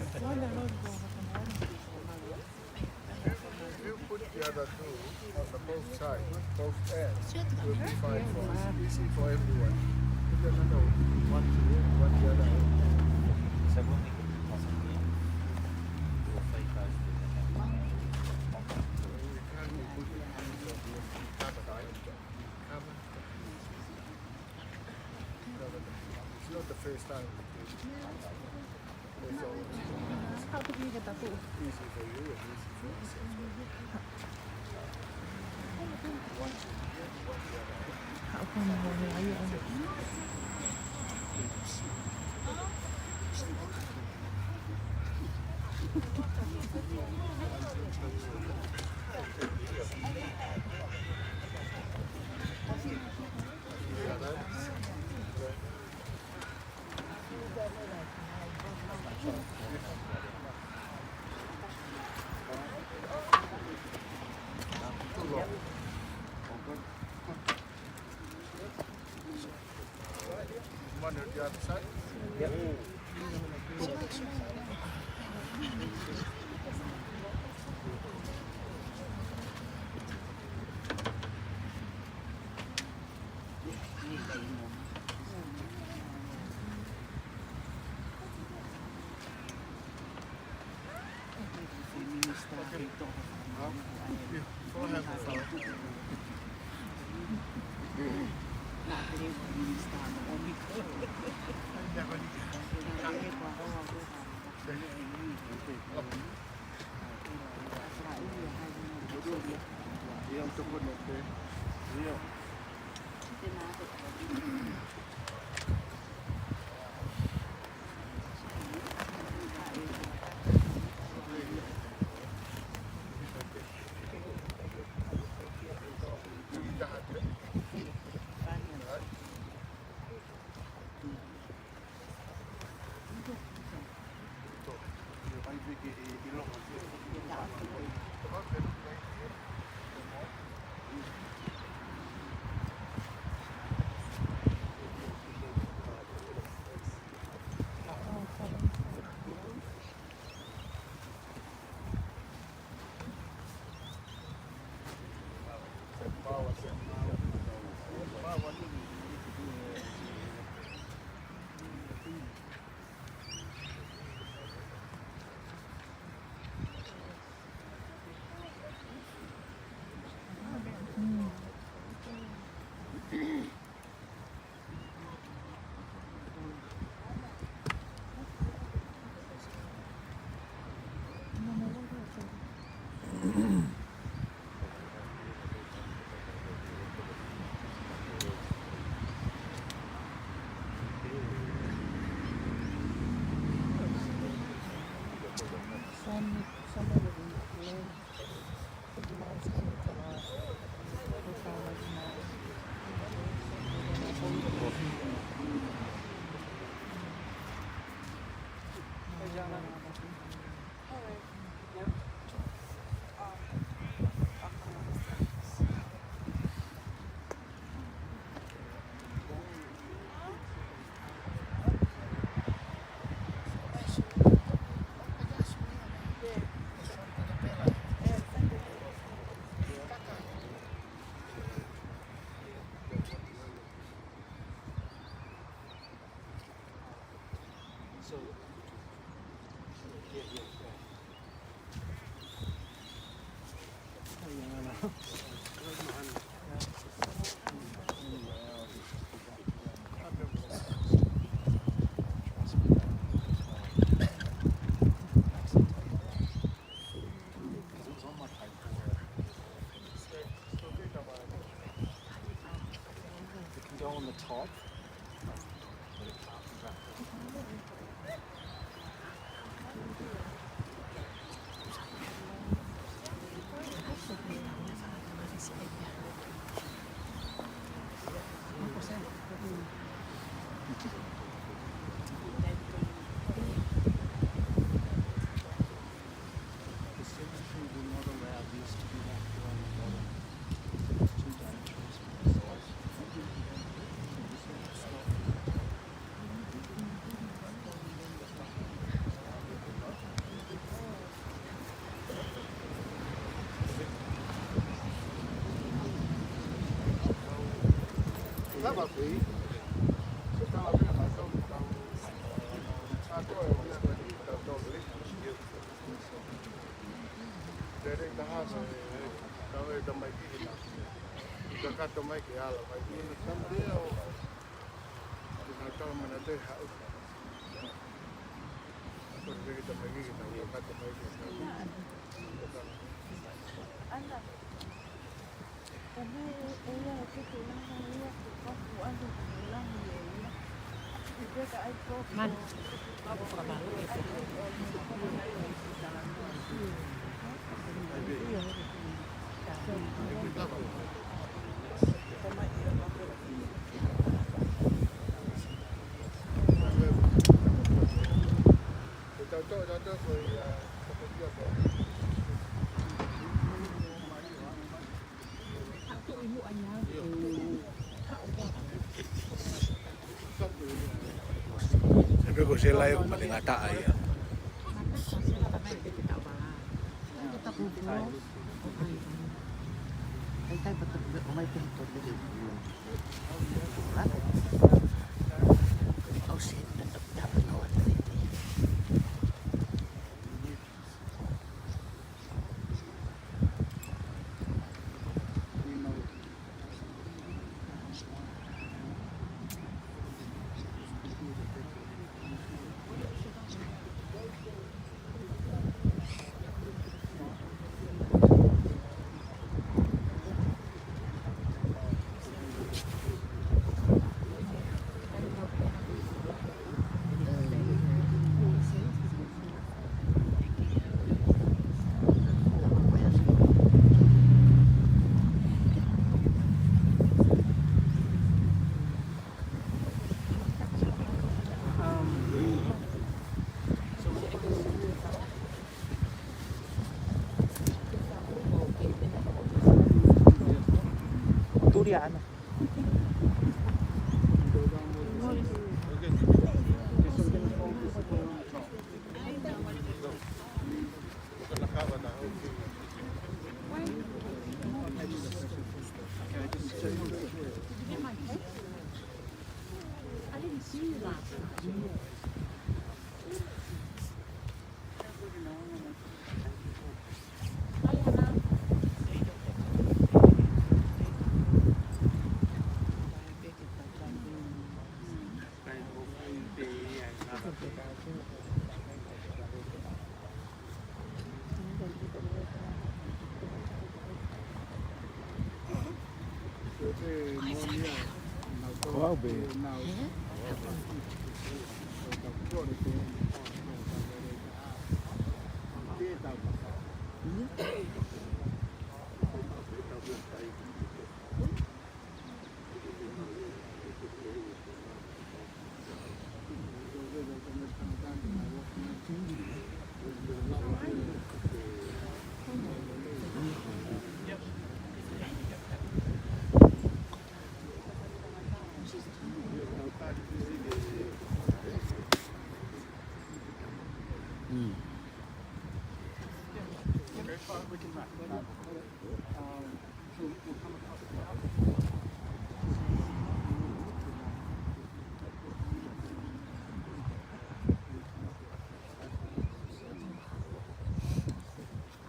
If you put the other two on the both sides, both ends, it will be fine for us. Easy for everyone. Put another one to one the other end. We can't be putting things on the carbon. It's not the first time we do it. It's always easy for you and easy for us as well. One to here, one the other end. One on the other side. Forehand or front? Yang terbun okey. Iya. So, yeah. estaba ahí. Estaba bien, dari tahasa kau itu mai kita dekat tu mai ke ala mai ini sampai dia kita kau mana tu hal tu kita mai kita dekat tu mai kita anda tapi ella itu tu yang dia kau buat tu bilang dia dia itu man apa kabar Tapi kok sila yung malingata ay. Tay betul umay pintu dulu. Oh shit, tetap dapat kawan tadi. Durian. Wow, be.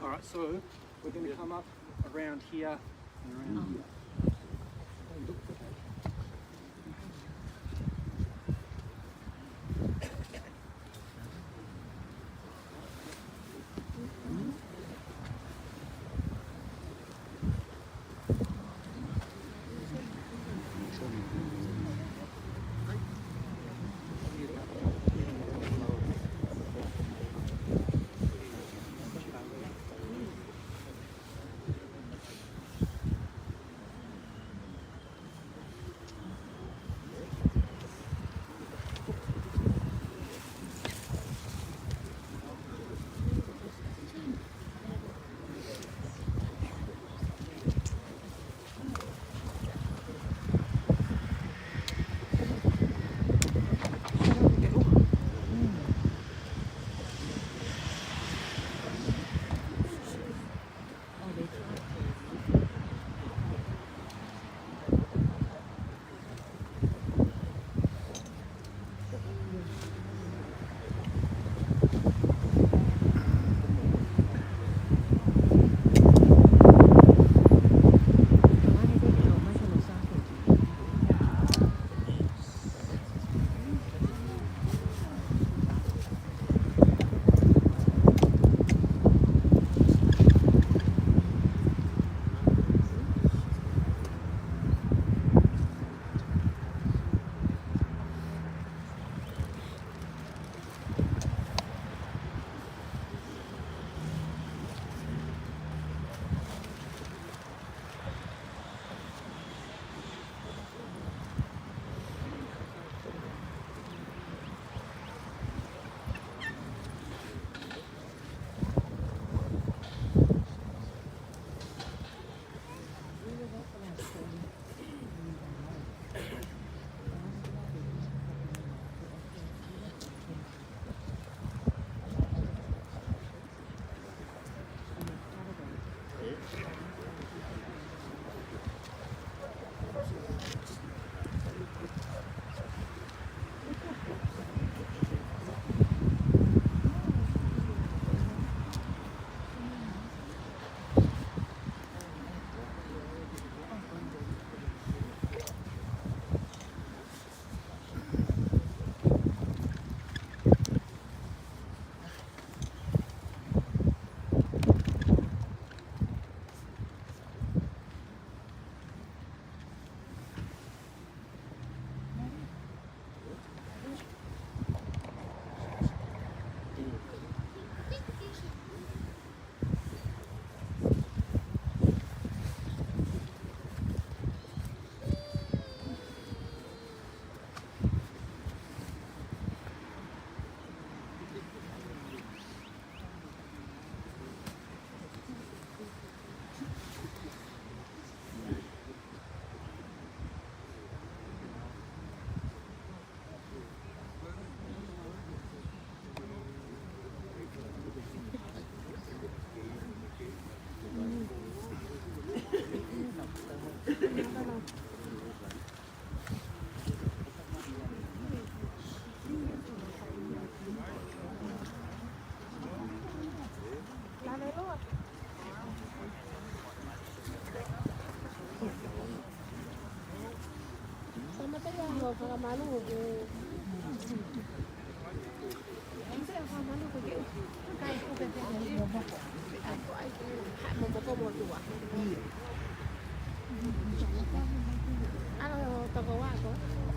Alright, so we're going to come up around here and around here.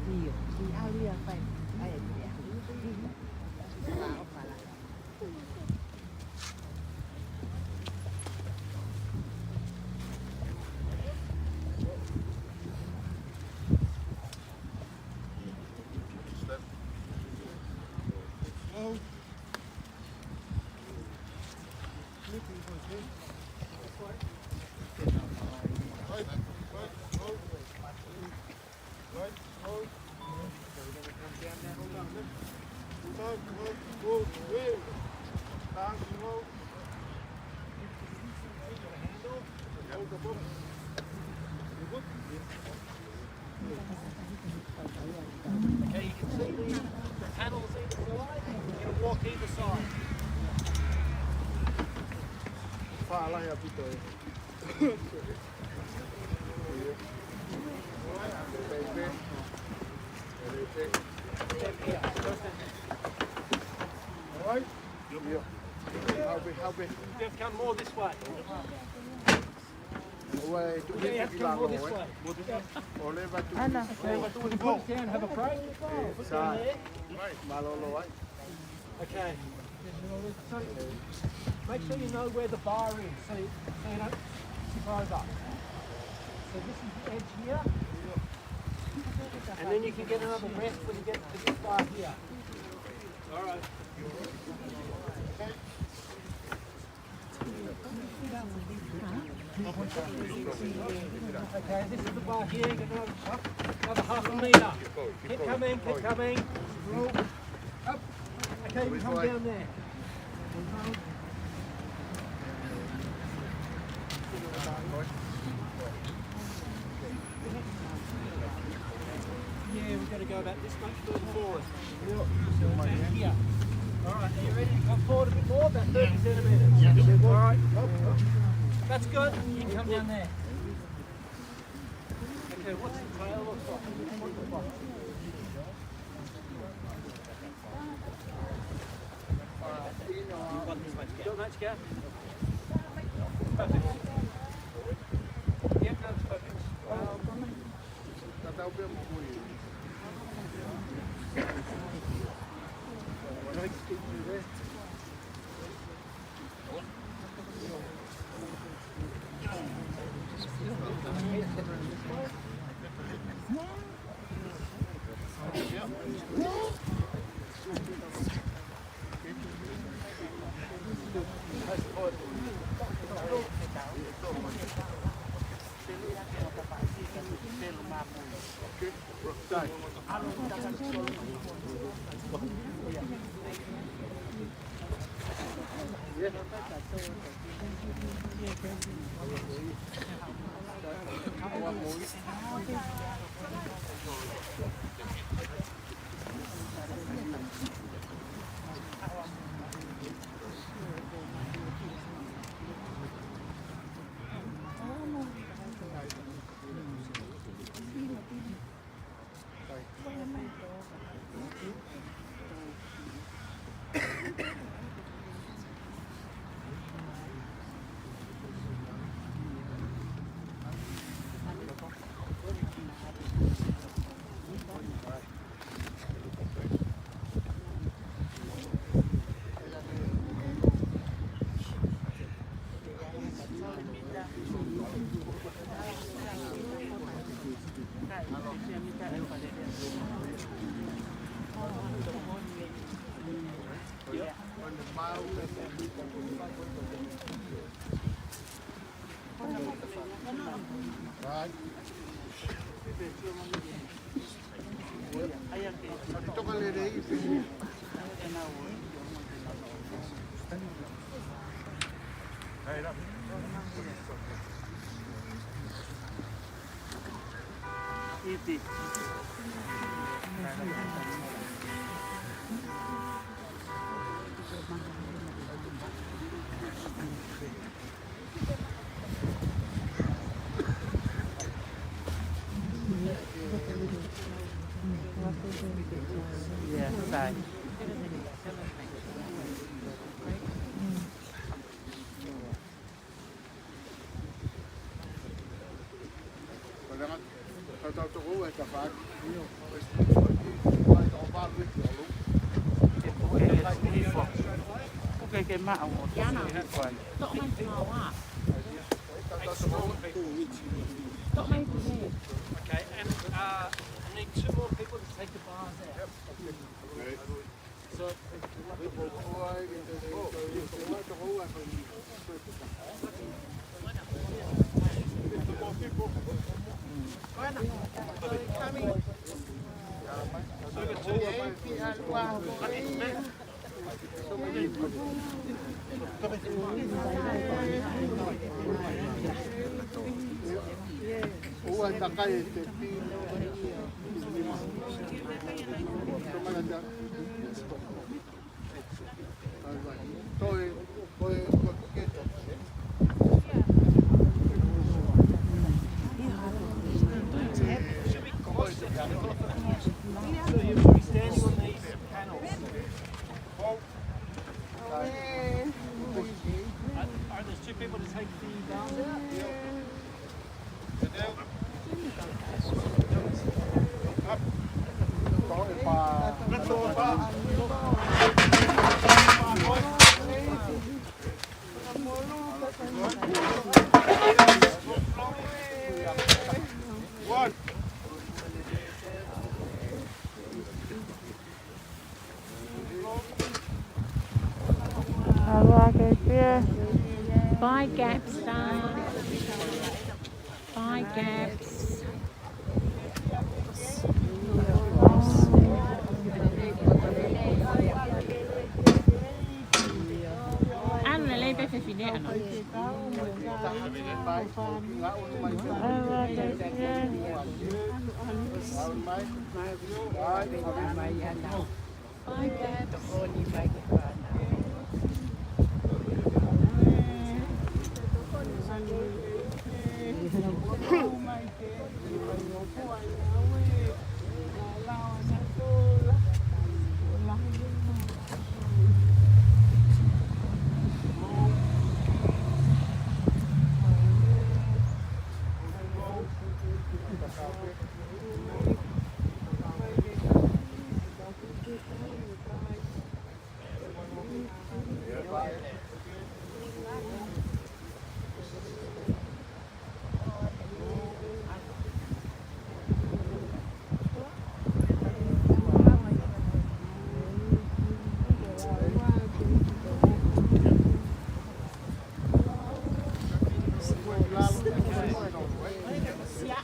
Iya, di alia kan. Kayak dia. Apa lah. Okay, you can see the panels either side. You can walk either side. Fala aí, Vitor. Alright? How big? You have to come more this way. Way to Yeah, you have to come more this way. Or leva to Put it down, have a break. Put down there. Malolo, right? Okay. So make sure you know where the bar is, so you don't tip over. So this is the edge here, and then you can get another rest when you get to this bar here. All right. Okay, this is the bar here. You can another half a metre. Keep coming, keep coming. Up. Okay, you can come down there. Yeah, we've got to go about this much further forward. Here. All right, are you ready to come forward a bit more? About 30 centimetres. Yeah. All right. That's good. You can come down there. Okay, what's the tail look like? Got much, Gav? Perfect. Yep, that's perfect. That'll be a movie. Right. Ito ka lere ipin. Iti. tau tō ua ka whāk. Mai tō whālu e ki olu. Okay, ke mao. Yana. Tok mai mau ah. Tok mai tu ni. Okay, and I need 2 more people to take the bars out. So, Ua takai e te pino. Tomana toi keto. so you will be standing on these panels. Are there 2 people to take the bars out? Bye gaps start. Bye gaps. Ăn là lênไปฟิเนอ่ะเนาะ Bye gaps.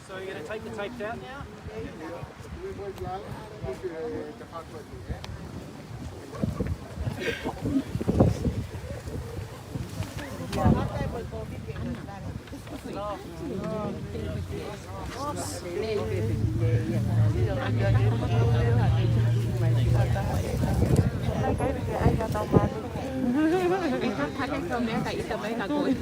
So you're going to take the tapes out now? Thắt cái cơm để tại tầm ấy là cuối.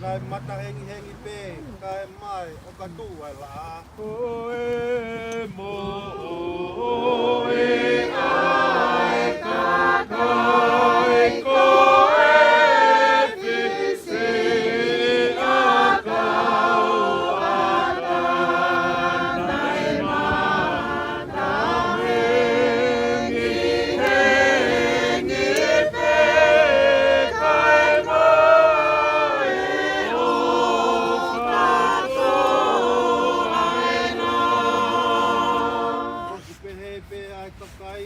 Lai mata hengi hengi pe, kai mai o ka tu ai la. O e mo o e ai ka kai ko e fi se a ka o a ta nai ma ta hengi hengi pe kai mai o ka to ai na. Ko pe he pe ai ka kai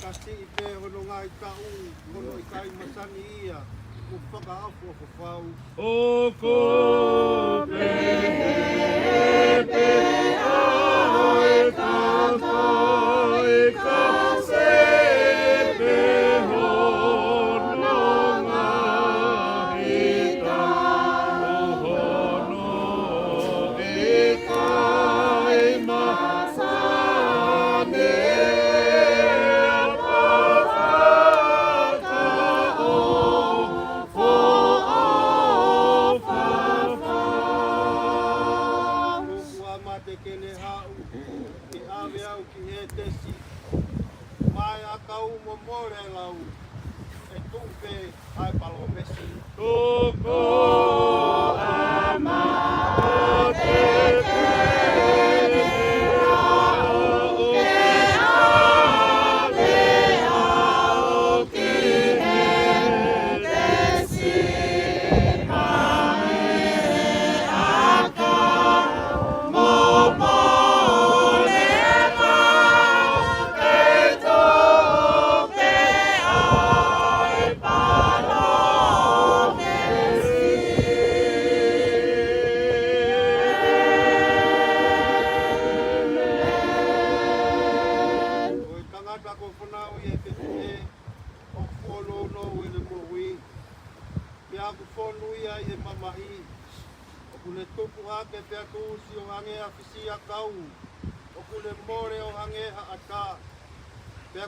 kasi pe hono ngai ka u hono i kai masani ia ko whaka afu o whau. O ko pe he pe ai ka kai kasi pe hono ngai ka u hono i kai masani ia. ave au ki he tesi. Mai a kau mo more lau. E tupe ai palo mesi. Tuko ama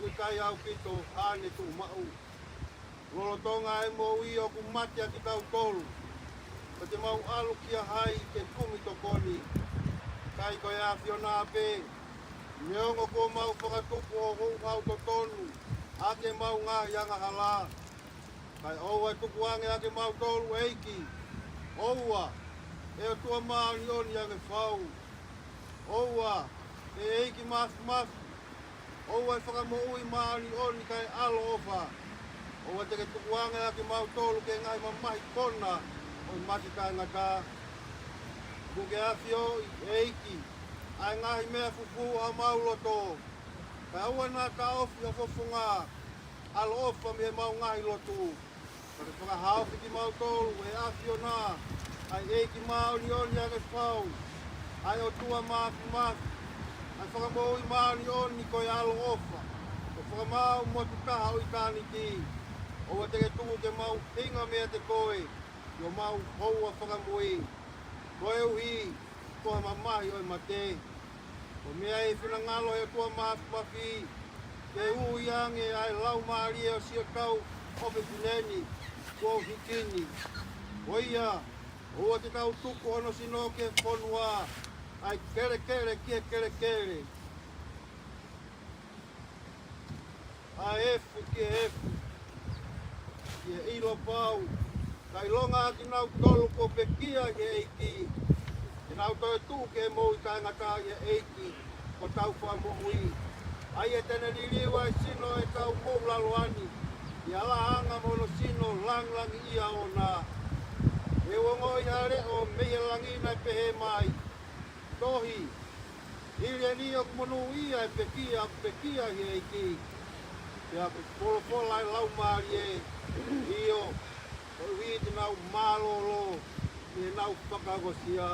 te kai au kito ane tu mau. Rolotonga e mo i o ku matia ki tau tolu. Pa te mau alu kia hai ke kumi tokoni. Kai koe a Fiona ape. Neongo ko mau whakatupu o hou hau to tonu. Ake mau ngā yanga hala. Kai oua tuku ange ake mau tolu eiki. Oua. E o tua maa ni oni ake whau. Oua. E eiki mafu. Oua e whakamoui maani oni kai alo ofa. Oua teke tukuanga ake mau tolu ke ngai mamahi kona o mati kai ngata. Kuke awhio i eiki. Ai ngahi mea fufu a mau loto. Kai aua nā ka ofi a fofunga. Alo ofa me mau ngahi lotu. Kare whakahauki ki mau tolu e awhio nā. Ai eiki maani oni ake whau. Ai o tua mafu. Ai whakamau i maani oni koe alo ofa. O whakamau mo tutaha o i tāni ki. O wa teke tuku ke mau hinga mea te koe. Yo mau houa whakamui. Koe uhi, koha mamahi o i mate. O mea e whina ngalo e tua maafupafi. Ke ui ange ai lau maari e o sia tau ope pineni. Kua hikini. O ia, o wa te tau tuku ono sino ke whonua. Ai kere kia kere. Ai efu kia efu. Kia ilo pau. Kai longa ki nau tolu ko pe kia ke eiki. Ki nau toi tu ke mo i kai ngata ke eiki. Ko tau wha mo ui. Ai e tene ririwa e sino e tau moulaloani. I ala anga mono sino langlangi ia o nā. E wongo i hare o mea langina e pehe mai. Tohi, ili ni o monu ia e pekia he eiki. Pea polopola e lau maari e io. O hui te nau malolo, e nau whakagosia.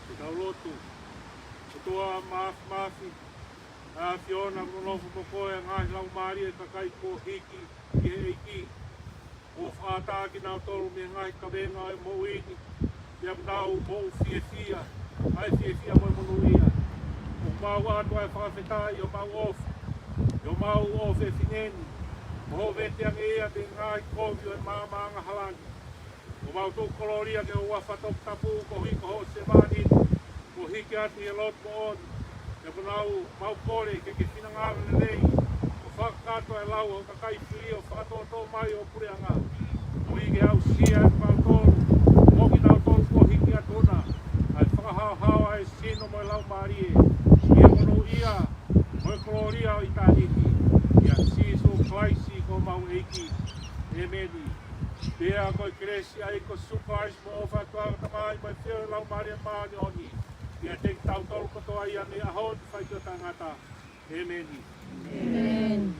Te tau lotu, o toa maafi. A Fiona monofu mokoe ngahi lau maari e kakai ko hiki ki he eiki. O whaata ki nau tolu me ngahi kawenga e mo uini. Pea nau mo fia. Ai fia mo monuia. O mau atu ai whakawhetai, o mau ofu. O mau ofu e fineni. O ho vete ange ea te ngai kovio e maanga halangi. O mau tō koloria ke o wawhatok tapu ko hiko ho se mani. Ko hiki ati e lot mo on. E punau mau kore ke whina ngāwene nei. O whakakato e lau o kakai whiri o whakatoto mai o pureanga. O hiki au sia e mau tōru. Moki nau tōru ko hiki atona. Ai whakahau ai sino mo lau marie. Ia mono ia, mo e koloria o i tāniki. Ia siso klaisi ko mau eiki. E meni. Pea koe kresi ai ko surprise mo o whatuara tamai mo e whio lau marie maani oni. Ia te tau tolu kotoa ia me ahon whai tō tangata. E meni. Amen.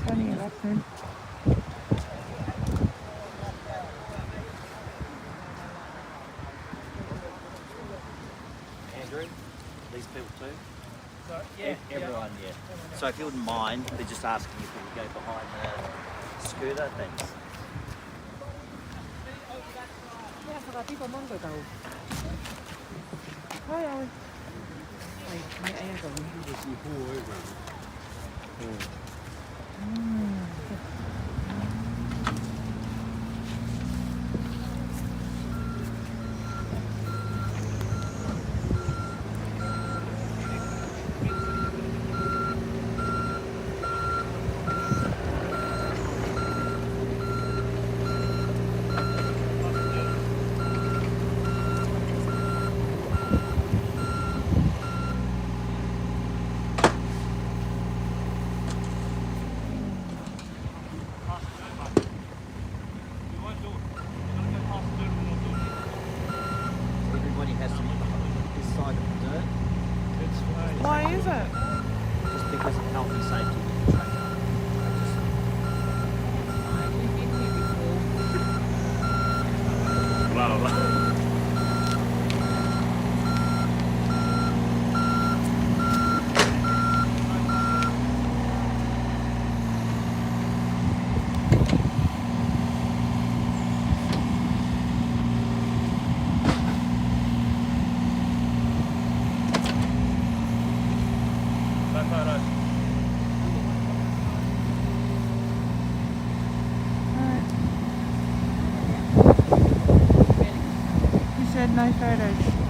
Turning left then. Andrew, these people too? Yeah, Everyone, yeah. So if you wouldn't mind, they're just asking if we could go behind the scooter, thanks. laulaa. You said no photos.